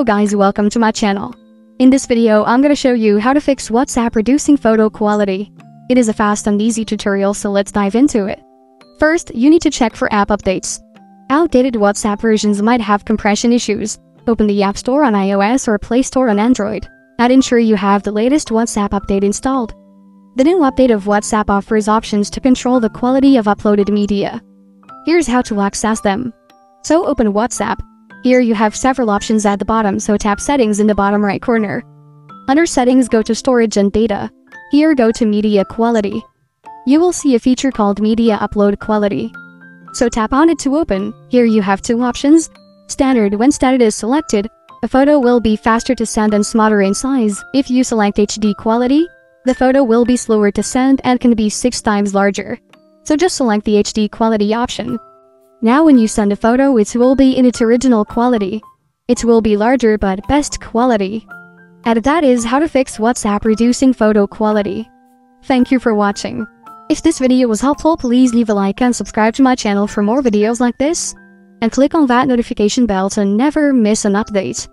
Hello guys, welcome to my channel. In this video, I'm gonna show you how to fix WhatsApp reducing photo quality. It is a fast and easy tutorial, so let's dive into it. First, you need to check for app updates. Outdated WhatsApp versions might have compression issues. Open the App Store on iOS or Play Store on Android, and ensure you have the latest WhatsApp update installed. The new update of WhatsApp offers options to control the quality of uploaded media. Here's how to access them. So open WhatsApp. Here you have several options at the bottom, so tap Settings in the bottom right corner. Under Settings, go to Storage and Data. Here go to Media Quality. You will see a feature called Media Upload Quality. So tap on it to open. Here you have two options. Standard: when Standard is selected, a photo will be faster to send and smaller in size. If you select HD Quality, the photo will be slower to send and can be 6 times larger. So just select the HD Quality option. Now when you send a photo, it will be in its original quality. It will be larger but best quality. And that is how to fix WhatsApp reducing photo quality. Thank you for watching. If this video was helpful, please leave a like and subscribe to my channel for more videos like this. And click on that notification bell to never miss an update.